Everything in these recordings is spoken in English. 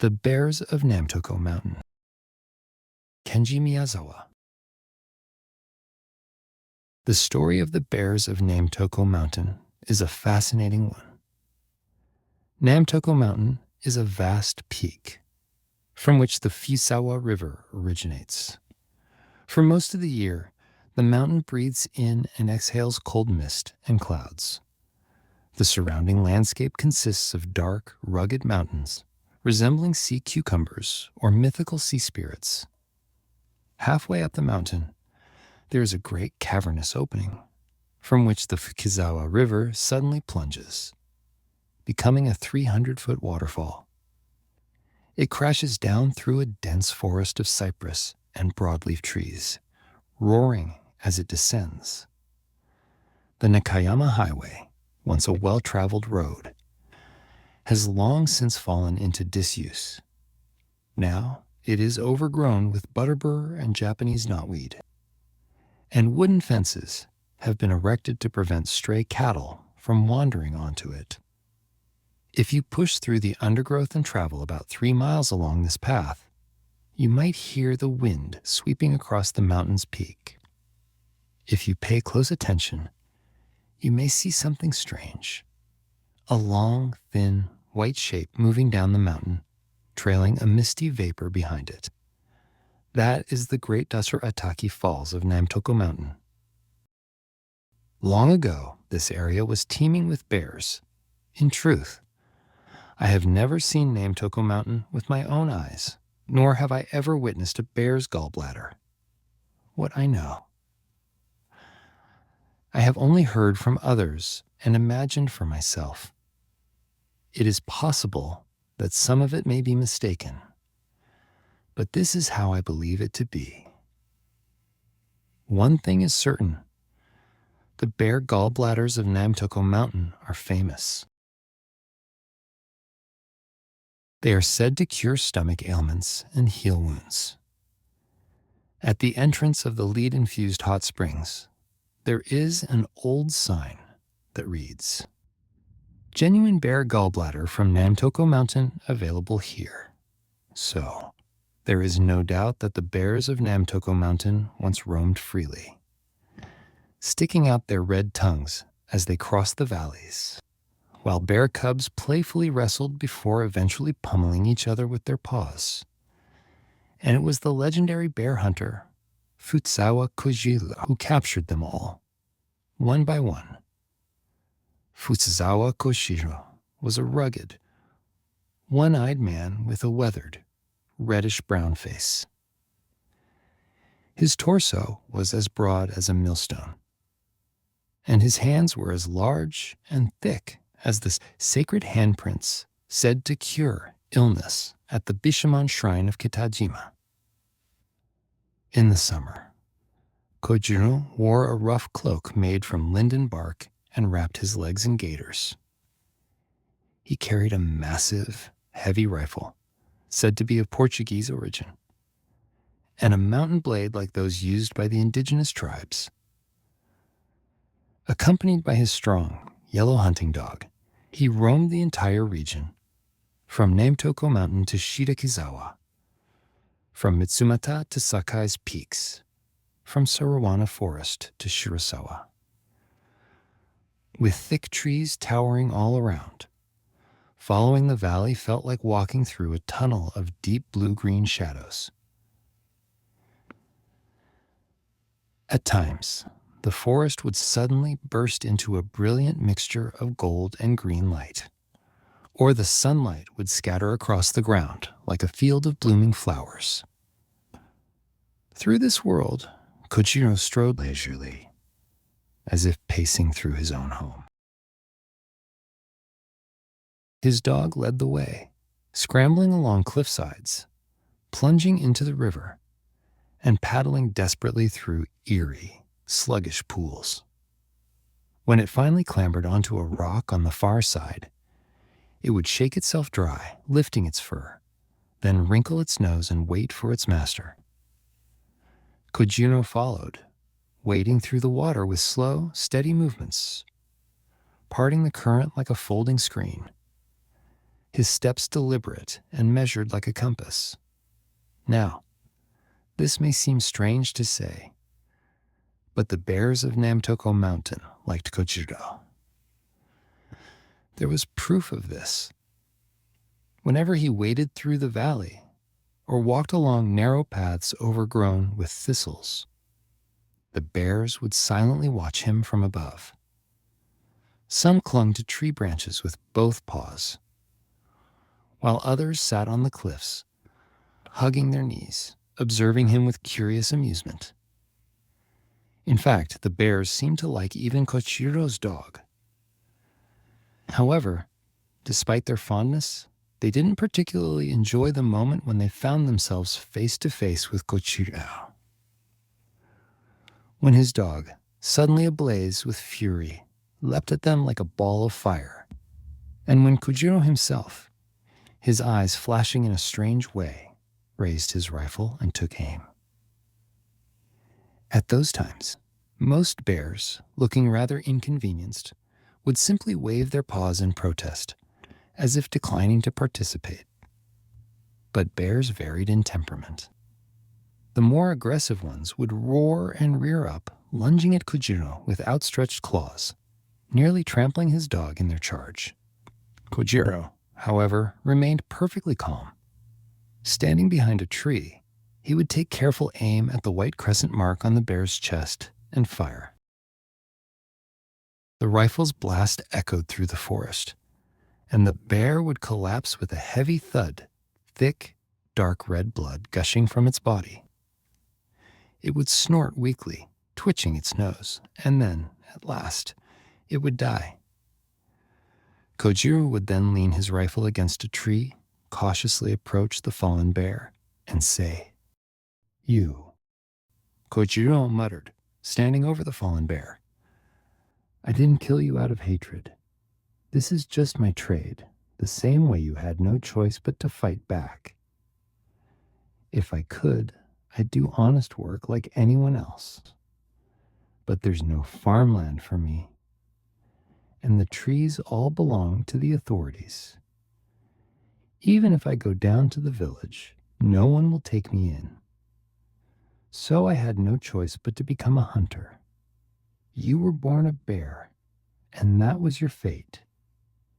The Bears of Nametoko Mountain. Kenji Miyazawa. The story of the Bears of Nametoko Mountain is a fascinating one. Nametoko Mountain is a vast peak from which the Fuchizawa River originates. For most of the year, the mountain breathes in and exhales cold mist and clouds. The surrounding landscape consists of dark, rugged mountains resembling sea cucumbers or mythical sea spirits. Halfway up the mountain, there is a great cavernous opening from which the Fuchizawa River suddenly plunges, becoming a 300-foot waterfall. It crashes down through a dense forest of cypress and broadleaf trees, roaring as it descends. The Nakayama Highway, once a well-traveled road, has long since fallen into disuse. Now it is overgrown with butterbur and Japanese knotweed, and wooden fences have been erected to prevent stray cattle from wandering onto it. If you push through the undergrowth and travel about 3 miles along this path, you might hear the wind sweeping across the mountain's peak. If you pay close attention, you may see something strange. A long, thin, white shape moving down the mountain, trailing a misty vapor behind it. That is the Great Dasur Ataki Falls of Nametoko Mountain. Long ago, this area was teeming with bears. In truth, I have never seen Nametoko Mountain with my own eyes, nor have I ever witnessed a bear's gallbladder. What I know, I have only heard from others and imagined for myself. It is possible that some of it may be mistaken, but this is how I believe it to be. One thing is certain: the bear gallbladders of Nametoko Mountain are famous. They are said to cure stomach ailments and heal wounds. At the entrance of the lead-infused hot springs, there is an old sign that reads, "Genuine bear gallbladder from Nametoko Mountain available here." So, there is no doubt that the bears of Nametoko Mountain once roamed freely, sticking out their red tongues as they crossed the valleys, while bear cubs playfully wrestled before eventually pummeling each other with their paws. And it was the legendary bear hunter, Fuchizawa Kojuurou, who captured them all, one by one. Fuchizawa Kojuurou was a rugged, one-eyed man with a weathered, reddish-brown face. His torso was as broad as a millstone, and his hands were as large and thick as the sacred handprints said to cure illness at the Bishamon Shrine of Kitajima. In the summer, Kojuurou wore a rough cloak made from linden bark and wrapped his legs in gaiters. He carried a massive, heavy rifle, said to be of Portuguese origin, and a mountain blade like those used by the indigenous tribes. Accompanied by his strong, yellow hunting dog, he roamed the entire region, from Nametoko Mountain to Shirakizawa, from Mitsumata to Sakai's peaks, from Sarawana Forest to Shirasawa. With thick trees towering all around, following the valley felt like walking through a tunnel of deep blue-green shadows. At times, the forest would suddenly burst into a brilliant mixture of gold and green light, or the sunlight would scatter across the ground like a field of blooming flowers. Through this world, Kojuurou strode leisurely, as if pacing through his own home. His dog led the way, scrambling along cliffsides, plunging into the river, and paddling desperately through eerie, sluggish pools. When it finally clambered onto a rock on the far side, it would shake itself dry, lifting its fur, then wrinkle its nose and wait for its master. Kojuurou followed, wading through the water with slow, steady movements, parting the current like a folding screen. his steps deliberate and measured like a compass. Now, this may seem strange to say, but the bears of Nametoko Mountain liked Kojuurou. There was proof of this. Whenever he waded through the valley or walked along narrow paths overgrown with thistles, the bears would silently watch him from above. Some clung to tree branches with both paws, while others sat on the cliffs, hugging their knees, observing him with curious amusement. In fact, the bears seemed to like even Kojuurou's dog. However, despite their fondness, they didn't particularly enjoy the moment when they found themselves face to face with Kojuurou. When his dog, suddenly ablaze with fury, leapt at them like a ball of fire, and when Kojuurou himself, his eyes flashing in a strange way, raised his rifle and took aim. At those times, most bears, looking rather inconvenienced, would simply wave their paws in protest, as if declining to participate. But bears varied in temperament. The more aggressive ones would roar and rear up, lunging at Kojuurou with outstretched claws, nearly trampling his dog in their charge. Kojuurou, however, remained perfectly calm. Standing behind a tree, he would take careful aim at the white crescent mark on the bear's chest and fire. The rifle's blast echoed through the forest, and the bear would collapse with a heavy thud, thick, dark red blood gushing from its body. It would snort weakly, twitching its nose, and then, at last, it would die. Kojuurou would then lean his rifle against a tree, cautiously approach the fallen bear, and say, "You." Kojuurou muttered, standing over the fallen bear, "I didn't kill you out of hatred. This is just my trade, the same way you had no choice but to fight back. If I could, I'd do honest work like anyone else. But there's no farmland for me, and the trees all belong to the authorities. Even if I go down to the village, no one will take me in. So I had no choice but to become a hunter. You were born a bear, and that was your fate.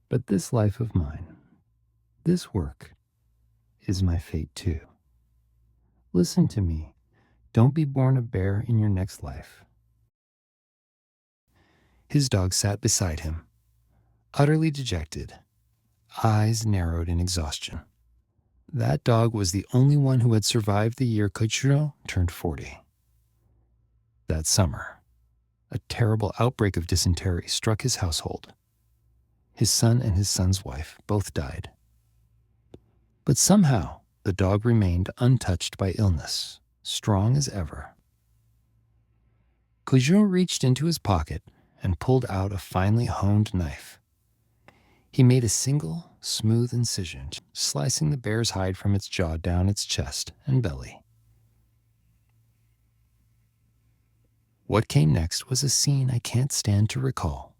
But this life of mine, this work, is my fate too. Listen to me. Don't be born a bear in your next life." His dog sat beside him, utterly dejected, eyes narrowed in exhaustion. That dog was the only one who had survived the year Kojuurou turned 40. That summer, a terrible outbreak of dysentery struck his household. His son and his son's wife both died. But somehow, the dog remained untouched by illness, strong as ever. Kojuurou reached into his pocket and pulled out a finely honed knife. He made a single, smooth incision, slicing the bear's hide from its jaw down its chest and belly. What came next was a scene I can't stand to recall.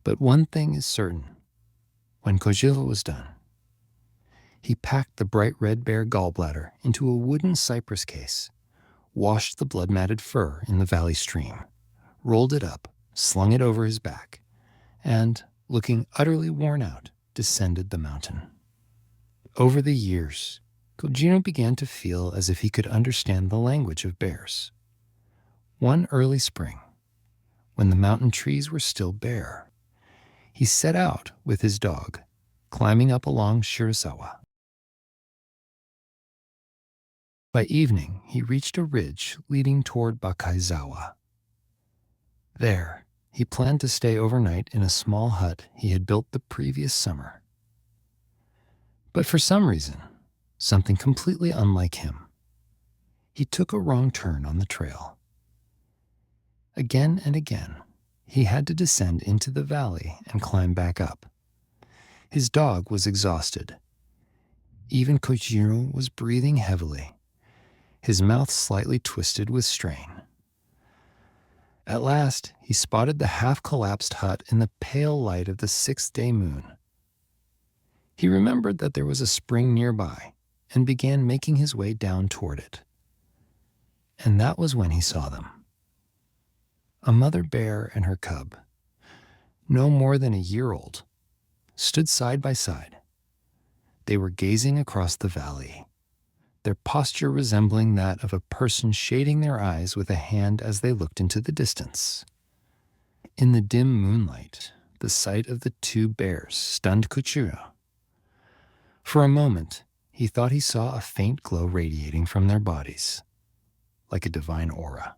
But one thing is certain. When Kojuurou was done, he packed the bright red bear gallbladder into a wooden cypress case, washed the blood-matted fur in the valley stream, rolled it up, slung it over his back, and, looking utterly worn out, descended the mountain. Over the years, Kojuurou began to feel as if he could understand the language of bears. One early spring, when the mountain trees were still bare, he set out with his dog, climbing up along Shirasawa. By evening, he reached a ridge leading toward Bakaizawa. There, he planned to stay overnight in a small hut he had built the previous summer. But for some reason, something completely unlike him, he took a wrong turn on the trail. Again and again, he had to descend into the valley and climb back up. His dog was exhausted. Even Kojuurou was breathing heavily, his mouth slightly twisted with strain. At last, he spotted the half-collapsed hut in the pale light of the sixth-day moon. He remembered that there was a spring nearby and began making his way down toward it. And that was when he saw them. A mother bear and her cub, no more than a year old, stood side by side. They were gazing across the valley, their posture resembling that of a person shading their eyes with a hand as they looked into the distance. In the dim moonlight, the sight of the two bears stunned Kojuurou. For a moment, he thought he saw a faint glow radiating from their bodies, like a divine aura.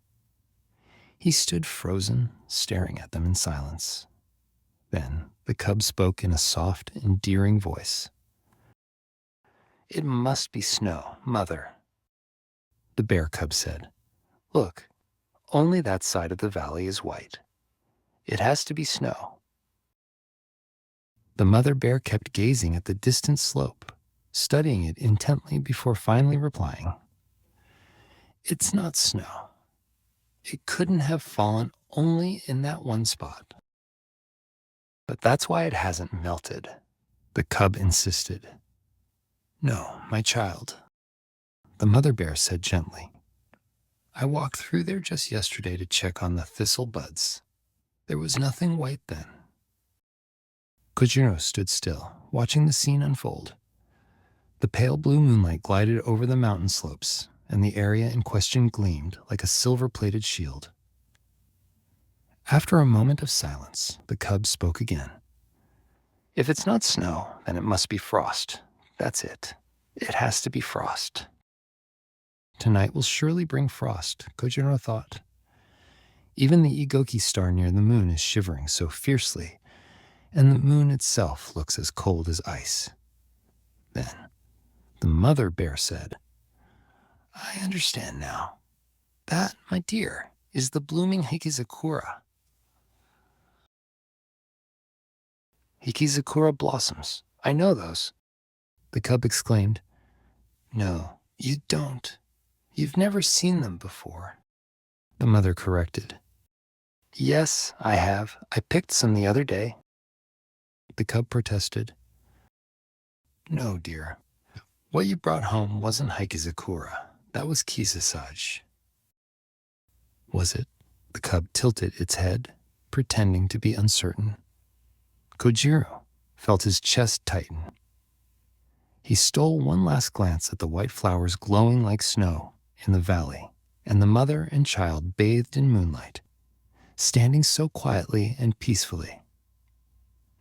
He stood frozen, staring at them in silence. Then the cub spoke in a soft, endearing voice. "It must be snow, Mother," the bear cub said. "Look, only that side of the valley is white. It has to be snow." The mother bear kept gazing at the distant slope, studying it intently before finally replying, "It's not snow. It couldn't have fallen only in that one spot." "But that's why it hasn't melted," the cub insisted. "No, my child," the mother bear said gently. "I walked through there just yesterday to check on the thistle buds. There was nothing white then." Kojuurou stood still, watching the scene unfold. The pale blue moonlight glided over the mountain slopes, and the area in question gleamed like a silver-plated shield. After a moment of silence, the cub spoke again. "If it's not snow, then it must be frost. That's it. It has to be frost." Tonight will surely bring frost, Kojuurou thought. Even the Igoki star near the moon is shivering so fiercely, and the moon itself looks as cold as ice. Then the mother bear said, "I understand now. That, my dear, is the blooming Hikizakura." "Hikizakura blossoms. I know those," the cub exclaimed. "No, you don't. You've never seen them before," the mother corrected. "Yes, I have. I picked some the other day," the cub protested. "No, dear. What you brought home wasn't Hikizakura. That was Kisasage." "Was it?" The cub tilted its head, pretending to be uncertain. Kojuurou felt his chest tighten. He stole one last glance at the white flowers glowing like snow in the valley, and the mother and child bathed in moonlight, standing so quietly and peacefully.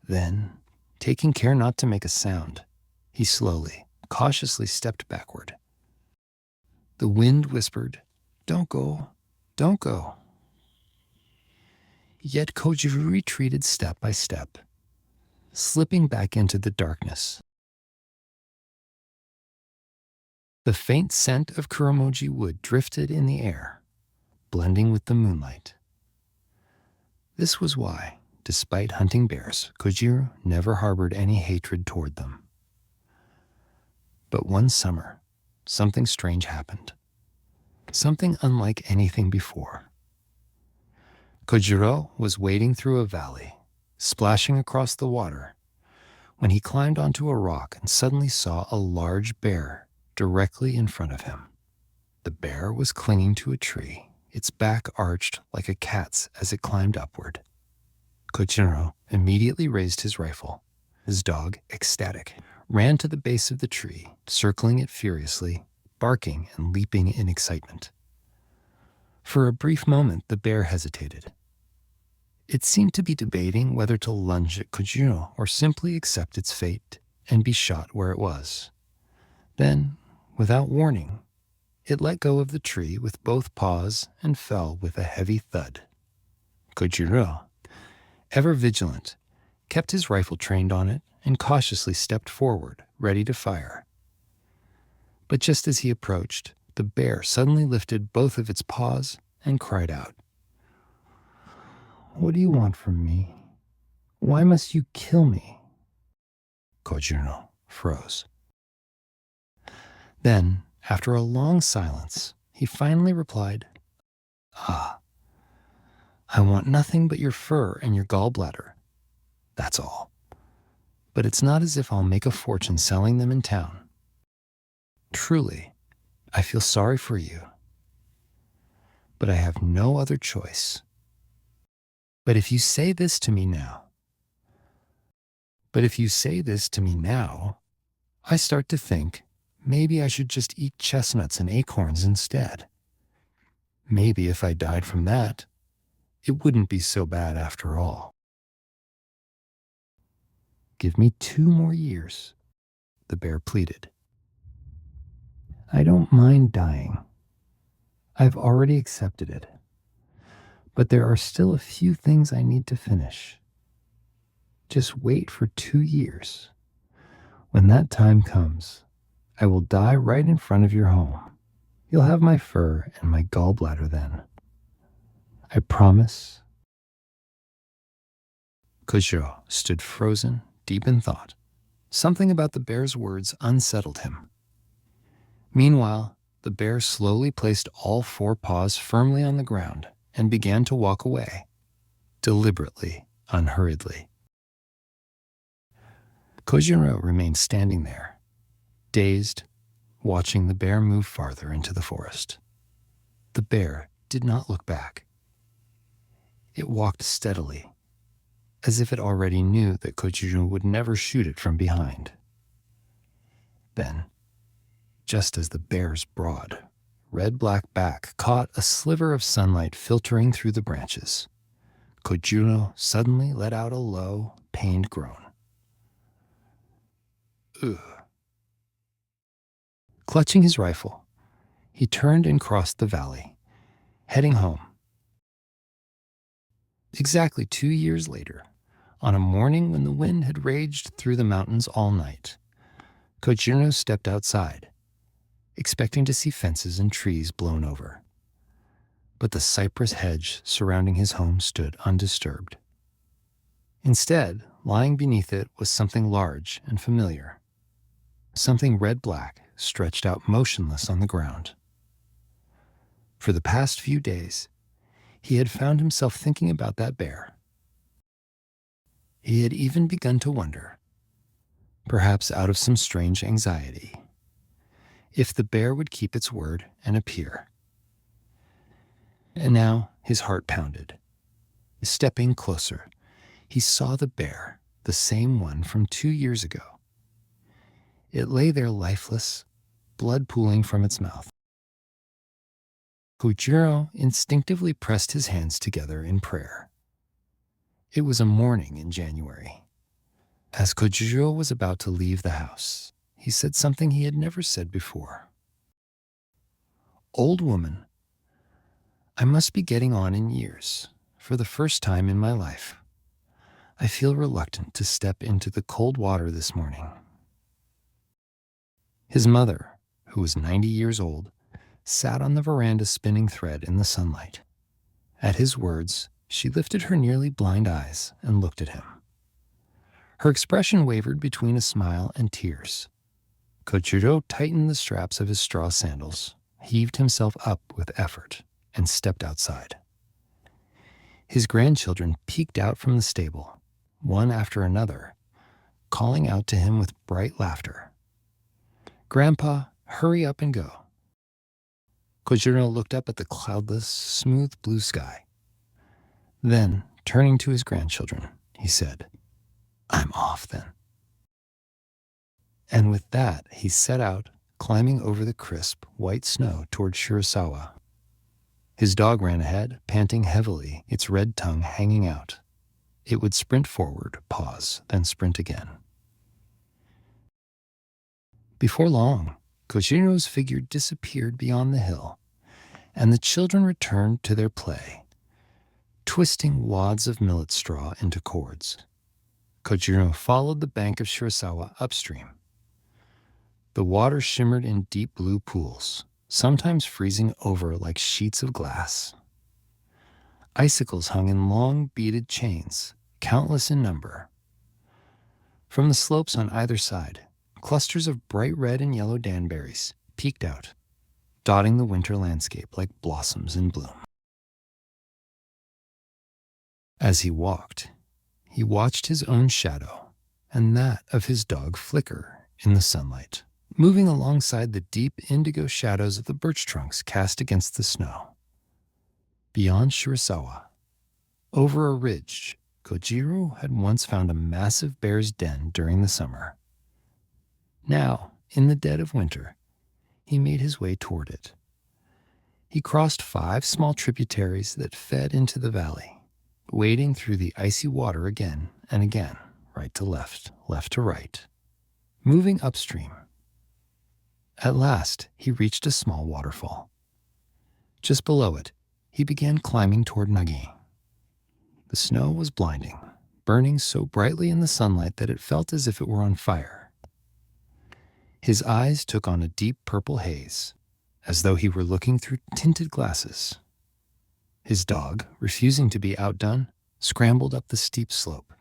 Then, taking care not to make a sound, he slowly, cautiously stepped backward. The wind whispered, "Don't go, don't go." Yet Kojuurou retreated step by step, slipping back into the darkness. The faint scent of kuromoji wood drifted in the air, blending with the moonlight. This was why, despite hunting bears, Kojuurou never harbored any hatred toward them. But one summer, something strange happened. Something unlike anything before. Kojuurou was wading through a valley, splashing across the water, when he climbed onto a rock and suddenly saw a large bear directly in front of him. The bear was clinging to a tree, its back arched like a cat's as it climbed upward. Kojuurou immediately raised his rifle. His dog, ecstatic, ran to the base of the tree, circling it furiously, barking and leaping in excitement. For a brief moment, the bear hesitated. It seemed to be debating whether to lunge at Kojuurou or simply accept its fate and be shot where it was. Then, without warning, it let go of the tree with both paws and fell with a heavy thud. Kojuurou, ever vigilant, kept his rifle trained on it and cautiously stepped forward, ready to fire. But just as he approached, the bear suddenly lifted both of its paws and cried out, "What do you want from me? Why must you kill me?" Kojuurou froze. Then, after a long silence, he finally replied, "Ah, I want nothing but your fur and your gallbladder. That's all. but it's not as if I'll make a fortune selling them in town. Truly, I feel sorry for you, but I have no other choice. But if you say this to me now, I start to think maybe I should just eat chestnuts and acorns instead. Maybe if I died from that, it wouldn't be so bad after all. Give me 2 more years, the bear pleaded. I don't mind dying. I've already accepted it. But there are still a few things I need to finish. Just wait for 2 years. When that time comes, I will die right in front of your home. You'll have my fur and my gallbladder then. I promise. Kojuurou stood frozen, deep in thought. Something about the bear's words unsettled him. Meanwhile, the bear slowly placed all 4 paws firmly on the ground and began to walk away, deliberately, unhurriedly. Kojuurou remained standing there, dazed, watching the bear move farther into the forest. The bear did not look back. It walked steadily, as if it already knew that Kojuurou would never shoot it from behind. Then, just as the bear's broad, red-black back caught a sliver of sunlight filtering through the branches, Kojuurou suddenly let out a low, pained groan. Ugh. Clutching his rifle, he turned and crossed the valley, heading home. Exactly 2 years later, on a morning when the wind had raged through the mountains all night, Kojuurou stepped outside, expecting to see fences and trees blown over. But the cypress hedge surrounding his home stood undisturbed. Instead, lying beneath it was something large and familiar. Something red-black stretched out motionless on the ground. For the past few days, he had found himself thinking about that bear. He had even begun to wonder, perhaps out of some strange anxiety, if the bear would keep its word and appear. And now his heart pounded. Stepping closer, he saw the bear, the same one from 2 years ago. It lay there lifeless, blood pooling from its mouth. Kojuurou instinctively pressed his hands together in prayer. It was a morning in January. As Kojuurou was about to leave the house, he said something he had never said before. Old woman, I must be getting on in years. For the first time in my life, I feel reluctant to step into the cold water this morning. His mother, who was 90 years old, sat on the veranda spinning thread in the sunlight. At his words, she lifted her nearly blind eyes and looked at him. Her expression wavered between a smile and tears. Kojuurou tightened the straps of his straw sandals, heaved himself up with effort, and stepped outside. His grandchildren peeked out from the stable, one after another, calling out to him with bright laughter. "Grandpa, hurry up and go." Kojuurou looked up at the cloudless, smooth blue sky. Then, turning to his grandchildren, he said, "I'm off then." And with that, he set out, climbing over the crisp, white snow toward Fuchizawa. His dog ran ahead, panting heavily, its red tongue hanging out. It would sprint forward, pause, then sprint again. Before long, Kojuurou's figure disappeared beyond the hill, and the children returned to their play, twisting wads of millet straw into cords. Kojuurou followed the bank of Fuchizawa upstream. The water shimmered in deep blue pools, sometimes freezing over like sheets of glass. Icicles hung in long beaded chains, countless in number. From the slopes on either side, clusters of bright red and yellow danberries peeked out, dotting the winter landscape like blossoms in bloom. As he walked, he watched his own shadow, and that of his dog flicker in the sunlight, moving alongside the deep indigo shadows of the birch trunks cast against the snow. Beyond Shirasawa, over a ridge, Kojuurou had once found a massive bear's den during the summer. Now, in the dead of winter, he made his way toward it. He crossed 5 small tributaries that fed into the valley, wading through the icy water again and again, right to left to right, moving upstream. At last, he reached a small waterfall. Just below it, he began climbing toward Nagi. The snow was blinding, burning so brightly in the sunlight that it felt as if it were on fire. His eyes took on a deep purple haze, as though he were looking through tinted glasses. His dog, refusing to be outdone, scrambled up the steep slope,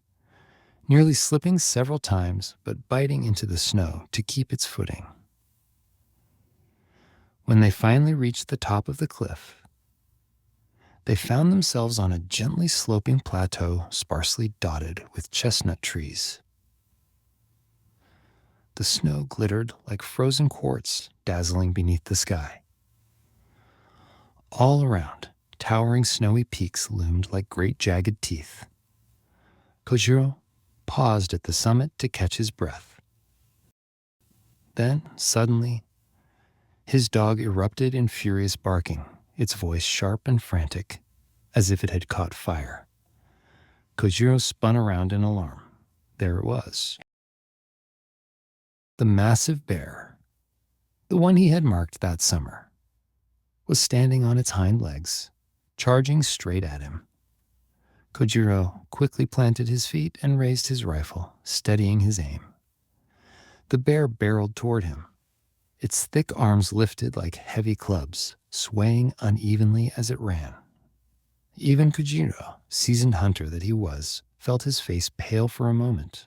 nearly slipping several times but biting into the snow to keep its footing. When they finally reached the top of the cliff, they found themselves on a gently sloping plateau sparsely dotted with chestnut trees. The snow glittered like frozen quartz dazzling beneath the sky. All around, towering snowy peaks loomed like great jagged teeth. Kojuurou paused at the summit to catch his breath. Then, suddenly, his dog erupted in furious barking, its voice sharp and frantic, as if it had caught fire. Kojuurou spun around in alarm. There it was. The massive bear, the one he had marked that summer, was standing on its hind legs, charging straight at him. Kojuurou quickly planted his feet and raised his rifle, steadying his aim. The bear barreled toward him, its thick arms lifted like heavy clubs, swaying unevenly as it ran. Even Kojuurou, seasoned hunter that he was, felt his face pale for a moment.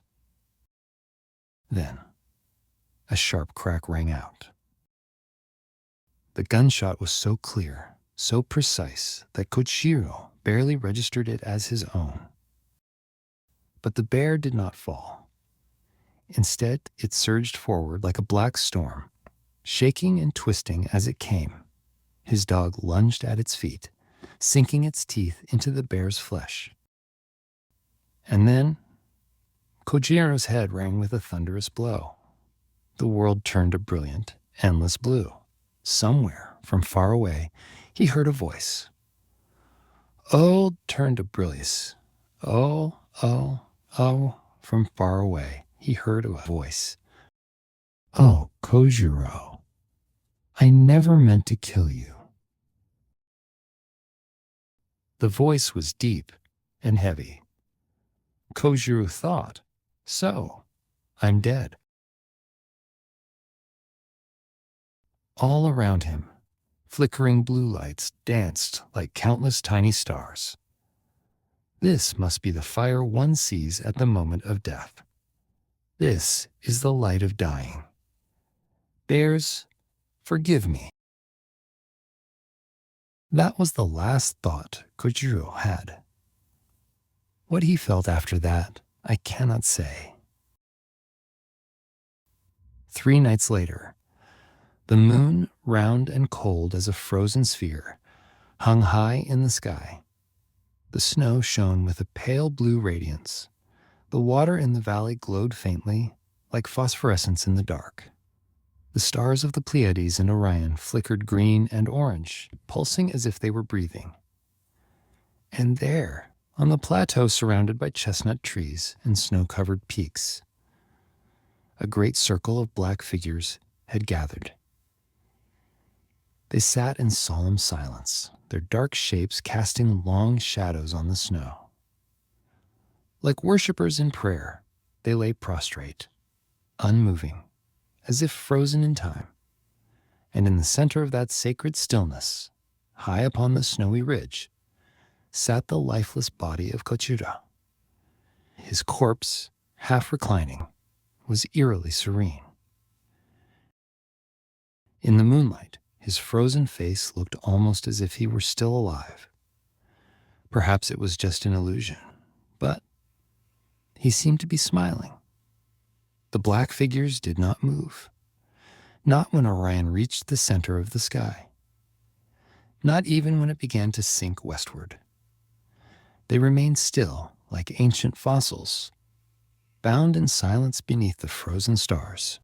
Then, a sharp crack rang out. The gunshot was so clear, so precise, that Kojuurou barely registered it as his own. But the bear did not fall. Instead, it surged forward like a black storm, shaking and twisting as it came. His dog lunged at its feet, sinking its teeth into the bear's flesh. And then, Kojuurou's head rang with a thunderous blow. The world turned a brilliant, endless blue. Somewhere, from far away, he heard a voice. Oh, turned to brilliance. Oh, oh, oh, from far away, he heard a voice. Oh, Kojuurou, I never meant to kill you. The voice was deep and heavy. Kojuurou thought, so, I'm dead. All around him, flickering blue lights danced like countless tiny stars. This must be the fire one sees at the moment of death. This is the light of dying. Bears, forgive me. That was the last thought Kojuurou had. What he felt after that, I cannot say. 3 nights later, the moon, round and cold as a frozen sphere, hung high in the sky. The snow shone with a pale blue radiance. The water in the valley glowed faintly, like phosphorescence in the dark. The stars of the Pleiades and Orion flickered green and orange, pulsing as if they were breathing. And there, on the plateau surrounded by chestnut trees and snow-covered peaks, a great circle of black figures had gathered. They sat in solemn silence, their dark shapes casting long shadows on the snow. Like worshippers in prayer, they lay prostrate, unmoving, as if frozen in time. And in the center of that sacred stillness, high upon the snowy ridge, sat the lifeless body of Kojuurou. His corpse, half reclining, was eerily serene. In the moonlight, his frozen face looked almost as if he were still alive. Perhaps it was just an illusion, but he seemed to be smiling, The black figures did not move, not when Orion reached the center of the sky, not even when it began to sink westward. They remained still, like ancient fossils, bound in silence beneath the frozen stars.